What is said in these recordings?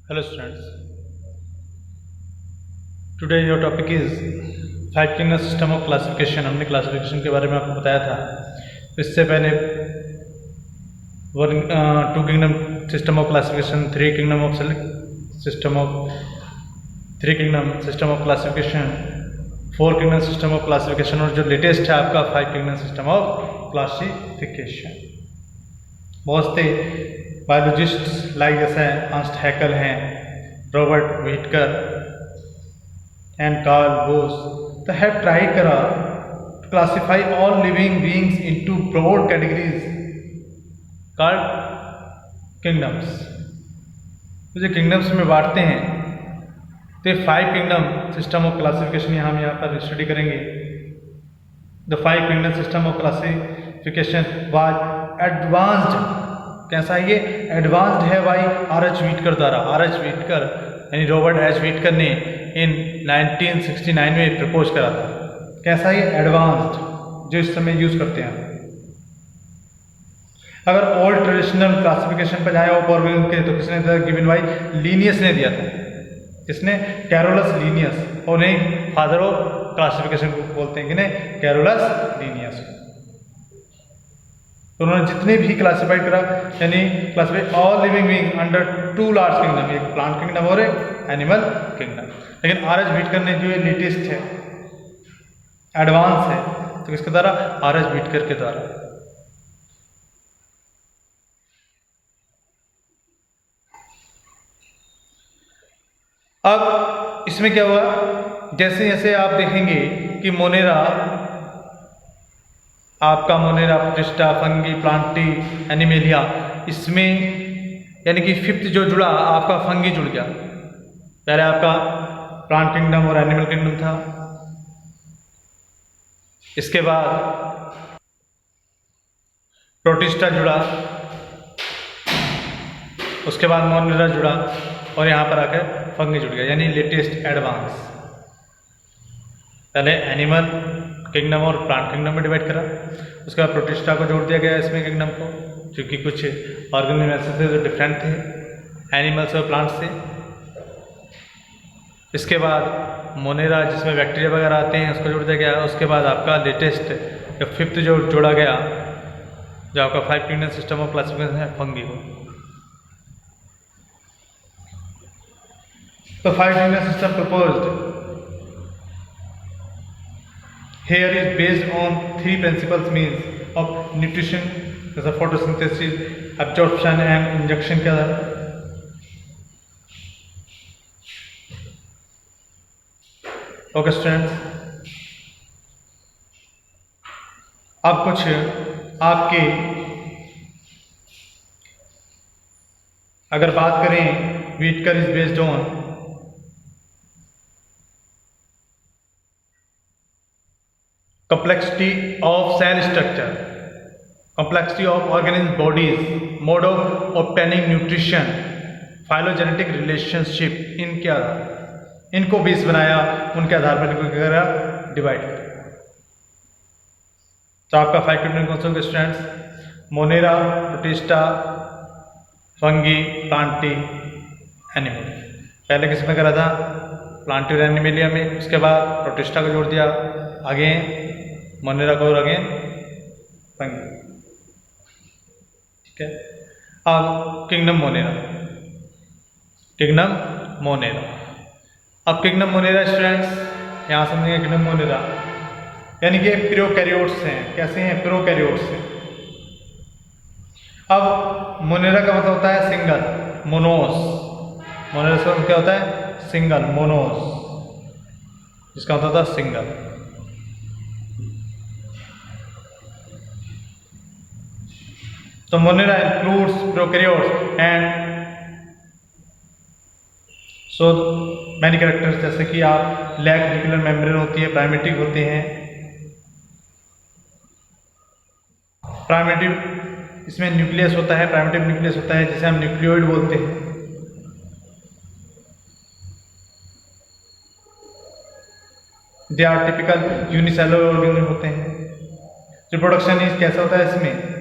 Hello students. Today your topic is five kingdom system of classification. हमने classification के बारे में आपको बताया था। इससे पहले two kingdom system of classification, three kingdom system of classification, four kingdom system of classification और जो लेटेस्ट है आपका five kingdom system of classification. बहुत से बायोलॉजिस्ट्स लाइक जैसे अर्नस्ट हैकेल हैं, Robert Whittaker and Carl Bose तो हैव ट्राई करा to classify all living beings into broad categories called kingdoms। तो जो किंगडम्स में बांटते हैं तो ये five kingdom system of classification हम यहाँ पर स्टडी करेंगे। The five kingdom system of classification was advanced. कैसा है ये? एडवांस्ड है बाई आर.एच. व्हिटकर द्वारा। आर.एच. व्हिटकर यानी रॉबर्ट एच. व्हिटकर ने इन 1969 में प्रपोज करा था। कैसा ये? एडवांस्ड, जो इस समय यूज करते हैं। अगर ओल्ड ट्रेडिशनल क्लासिफिकेशन पर जाए ऑर्गेनिज्म के तो किसने दिया? गिवन बाई लीनियस ने दिया था। किसने? Carolus Linnaeus. और नहीं, फादर ऑफ क्लासिफिकेशन को बोलते हैं किन्हें? Carolus Linnaeus. तो उन्होंने जितने भी क्लासिफाइड करा यानी classified all living being under to large kingdom, एक प्लांट किंगडम और एक एनिमल किंगडम। लेकिन आर.एच. व्हिटकर ने जो लेटेस्ट है, एडवांस है, तो किसके द्वारा? आर.एच. व्हिटकर के द्वारा। अब इसमें क्या हुआ? जैसे जैसे आप देखेंगे कि मोनेरा, आपका Monera, protista, fungi, Plantae, animalia, इसमें यानी कि फिफ्थ जो जुड़ा आपका फंगी जुड़ गया। पहले आपका प्लांट किंगडम और एनिमल किंगडम था। इसके बाद प्रोटिस्टा जुड़ा, उसके बाद मोनेरा जुड़ा और यहाँ पर आकर फंगी जुड़ गया, यानी लेटेस्ट एडवांस। पहले एनिमल किंगडम और प्लांट किंगडम में डिवाइड करा, उसके बाद प्रोटिस्टा को जोड़ दिया गया इसमें किंगडम को, क्योंकि कुछ ऑर्गेनिज्म ऐसे थे जो डिफरेंट थे एनिमल्स और प्लांट से। इसके बाद मोनेरा जिसमें बैक्टीरिया वगैरह आते हैं उसको जोड़ दिया गया। उसके बाद आपका लेटेस्ट या फिफ्थ जो जोड़ा गया, जो आपका five kingdom system of classification है, फंगी को। तो five kingdom system proposed here is based on three principles means of nutrition, जैसा photosynthesis, absorption and injection के आधार। ओके स्टूडेंट्स, अब कुछ आपके अगर बात करें, Whittaker is based on complexity of cell structure, complexity of organism bodies, mode of obtaining nutrition, phylogenetic relationship, इनके आधार, इनको बेस बनाया, उनके आधार पर इनको क्या करा? डिवाइड किया। तो आपका फाइव किंगडम कौन से होंगे students? Monera, protista, fungi, Plantae, animal. पहले किस में करा था? प्लांटी और एनिमेलिया में। उसके बाद प्रोटिस्टा को जोड़ दिया, अगेन मोनेरा को और अगेन फंगी। ठीक है। अब किंगडम मोनेरा, किंगडम मोनेरा। अब किंगडम मोनेरा स्टूडेंट्स यहाँ समझेंगे। किंगडम मोनेरा यानी कि प्रोकैरियोट्स हैं। कैसे हैं? प्रोकैरियोट्स हैं। अब मोनेरा का मतलब होता है सिंगल, मोनोस। मोनेरा का मतलब क्या होता है? सिंगल, मोनोस, जिसका मतलब होता है सिंगल। तो Monera includes prokaryotes and so many characters, जैसे कि आप लैग न्यूक्लियर मेम्ब्रेन होती है, प्राइमेटिव होते हैं। प्राइमेटिव इसमें न्यूक्लियस होता है, प्राइमेटिव न्यूक्लियस होता है जिसे हम न्यूक्लियोइड बोलते हैं। They are typical unicellular organism होते हैं। रिप्रोडक्शन इज कैसा होता है? इसमें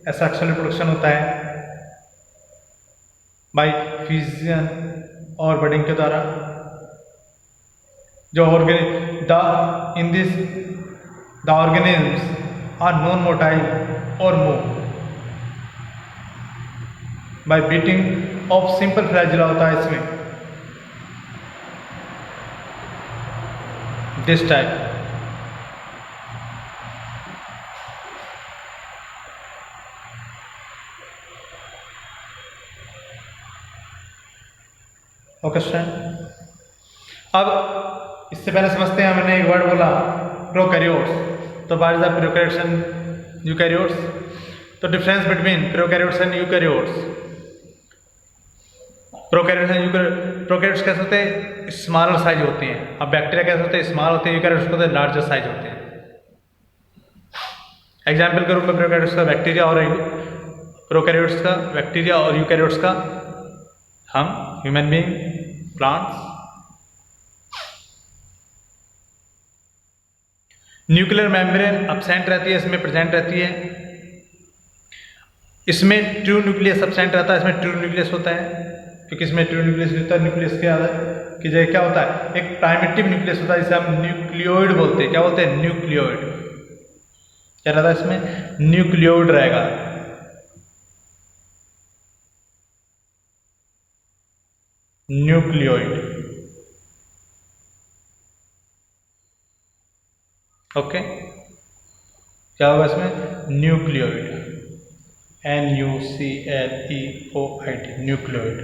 एसेक्सुअल रिप्रोडक्शन होता है बाय फ्यूजन और बडिंग के द्वारा जो the organisms are non motile और move by beating of simple flagella होता है इसमें दिस टाइप। ओके स्टूडेंट, अब इससे पहले समझते हैं, हमने एक वर्ड बोला प्रोकैरियोट्स, तो what is the prokaryotes and eukaryotes. तो difference between prokaryotes and eukaryotes, prokaryotes and prokaryotes कैसे होते हैं, स्मॉलर साइज होते हैं। अब बैक्टीरिया कैसे होते हैं, स्मॉल होते हैं, यूकैरियोट्स होते हैं लार्जर साइज होते हैं। एग्जाम्पल के रूप में प्रोकैरियोट्स का बैक्टीरिया और प्रोकैरियोट्स का बैक्टीरिया और यूकैरियोट्स का हम human being, plants. Nuclear membrane absent रहती है, इसमें प्रेजेंट रहती है। इसमें ट्रू न्यूक्लियस अब्सेंट रहता है, इसमें ट्रू न्यूक्लियस होता है, क्योंकि इसमें ट्रू न्यूक्लियस होता है। न्यूक्लियस के की जगह क्या होता है, एक प्राइमिटिव न्यूक्लियस होता है जिसे हम न्यूक्लियोइड बोलते हैं। क्या बोलते हैं, न्यूक्लियोइड। क्या रहता है इसमें, न्यूक्लियोइड रहेगा। Nucleoid, okay. क्या होगा इसमें, न्यूक्लियोइड, NUCLEOID, न्यूक्लियोइड।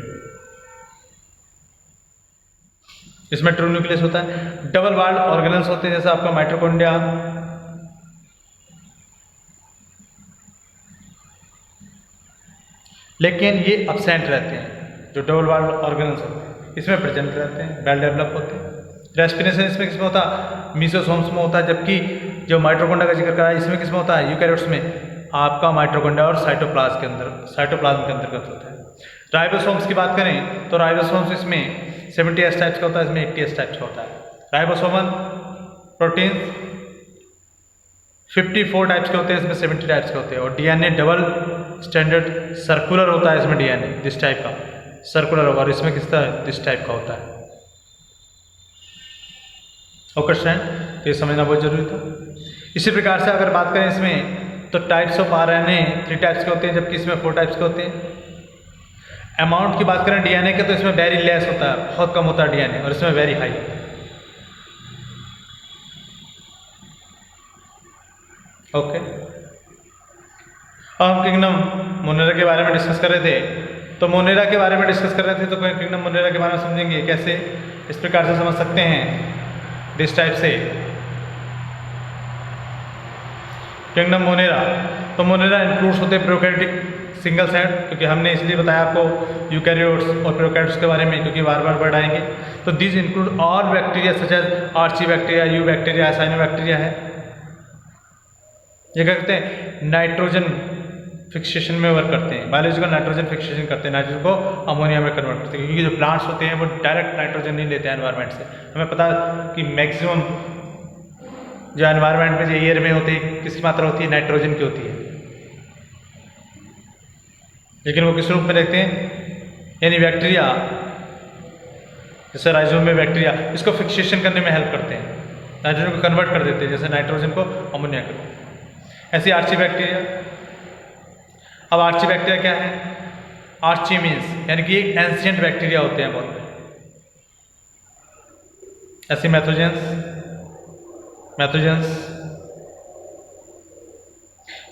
इसमें ट्रू न्यूक्लियस होता है। डबल वॉल्ड ऑर्गेनल्स होते हैं, जैसे आपका माइटोकॉन्ड्रिया, लेकिन ये अब्सेंट रहते हैं। जो डबल वॉल्ड ऑर्गेनल्स होते हैं इसमें प्रेजेंट रहते हैं, वेल डेवलप होते हैं। रेस्पिरेशन इसमें किसमें होता है, मीसोसोम्स में होता है, जबकि जो माइटोकॉन्ड्रिया का जिक्र करा है इसमें किसमें होता है, यूकैरियोट्स में आपका माइटोकॉन्ड्रिया और साइटोप्लाज्म के अंतर्गत होता है। राइबोसोम्स की बात करें तो राइबोसोम्स इसमें 70S टाइप्स का होता है, इसमें 80S टाइप्स का होता है। राइबोसोमल प्रोटीन्स 54 टाइप्स के होते हैं, इसमें 70 टाइप्स के होते हैं। और डीएनए डबल स्टैंडर्ड सर्कुलर होता है, इसमें डीएनए दिस टाइप का सर्कुलर होगा, और इसमें किस तरह दिस टाइप का होता है। ओके स्टूडेंट, तो ये समझना बहुत जरूरी था। इसी प्रकार से अगर बात करें इसमें, तो टाइप्स ऑफ आरएनए 3 टाइप्स के होते हैं, जबकि इसमें 4 टाइप्स के होते हैं। अमाउंट की बात करें डीएनए के, तो इसमें वेरी लेस होता है, बहुत कम होता है डीएनए, और इसमें वेरी हाई होता है। ओके, अब हम किंगडम मोनेरा के बारे में डिस्कस कर रहे थे। तो मोनेरा के बारे में डिस्कस कर रहे थे, तो किंगडम मोनेरा के बारे में समझेंगे कैसे, इस प्रकार से समझ सकते हैं दिस टाइप से। किंगडम मोनेरा, तो मोनेरा इंक्लूड्स होते हैं प्रोकैरियोटिक सिंगल सेल, क्योंकि हमने इसलिए बताया आपको यूकैरियोट्स और प्रोकैरियोट्स के बारे में, क्योंकि बार बार वर्ड आएंगे। तो this include all bacteria such as archaebacteria, eubacteria, cyanobacteria है। ये क्या करते हैं, नाइट्रोजन फिक्सेशन में वर्क करते हैं, बायोलॉजिकल नाइट्रोजन फिक्सेशन करते हैं, नाइट्रोजन को अमोनिया में कन्वर्ट करते हैं, क्योंकि जो प्लांट्स होते हैं वो डायरेक्ट नाइट्रोजन नहीं लेते हैं एनवायरनमेंट से। हमें पता है कि मैक्सिमम जो एनवायरनमेंट में जो एयर में होती है किसकी मात्रा होती है, नाइट्रोजन की होती है, लेकिन वो किस रूप में देखते हैं, यानी बैक्टीरिया, जैसे राइजोम में बैक्टीरिया इसको फिक्सेशन करने में हेल्प करते हैं, नाइट्रोजन को कन्वर्ट कर देते हैं, जैसे नाइट्रोजन को अमोनिया करते हैं। ऐसी आर्ची बैक्टीरिया। अब आर्ची बैक्टीरिया क्या है, आर्ची मीन्स यानी कि एक एंशिएंट बैक्टीरिया होते हैं बहुत। ऐसे methanogens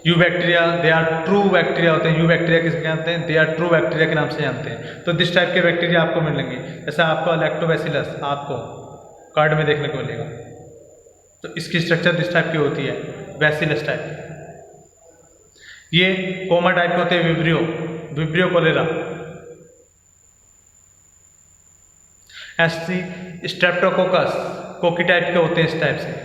eubacteria, they are true bacteria होते हैं। यू बैक्टीरिया किसे कहते हैं, दे आर ट्रू बैक्टीरिया के नाम से जानते हैं। तो दिस टाइप के बैक्टीरिया आपको मिलेंगे, जैसा आपको लैक्टोबैसिलस आपको कार्ड में देखने को मिलेगा। तो इसकी स्ट्रक्चर दिस टाइप की होती है, बैसिलस टाइप। ये कोमा टाइप के होते हैं, विब्रियो कोलेरा। ऐसी स्ट्रेप्टोकोकस कोकी टाइप के होते हैं, इस टाइप से।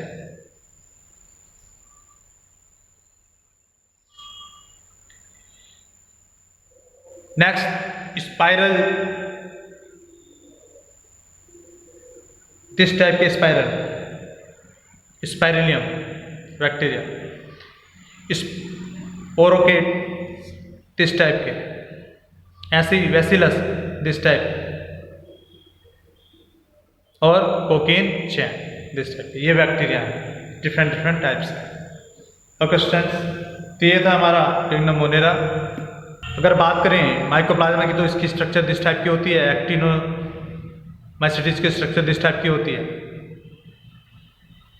नेक्स्ट स्पाइरल, दिस टाइप के स्पाइरलियम बैक्टीरिया। स्पोरोकेट दिस टाइप के। ऐसे ही वैसिलस दिस टाइप, और कोकेन चैन, दिस टाइप ये बैक्टीरिया हैं, डिफरेंट टाइप्स हैं। ओके स्टूडेंट्स, तो ये था हमारा टिग्नम मोनेरा। अगर बात करें माइकोप्लाज्मा की तो इसकी स्ट्रक्चर दिस टाइप की होती है, एक्टिनोमाइसीट्स की स्ट्रक्चर दिस टाइप की होती है,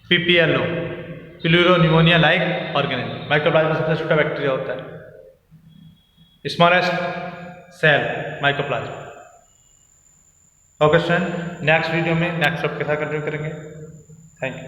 PPLO, pleuropneumonia like organism. Mycoplasma सबसे छोटा बैक्टीरिया होता है, smallest cell mycoplasma. Okay student, next video में नेक्स्ट टॉपिक के साथ कंटिन्यू करेंगे। Thank you.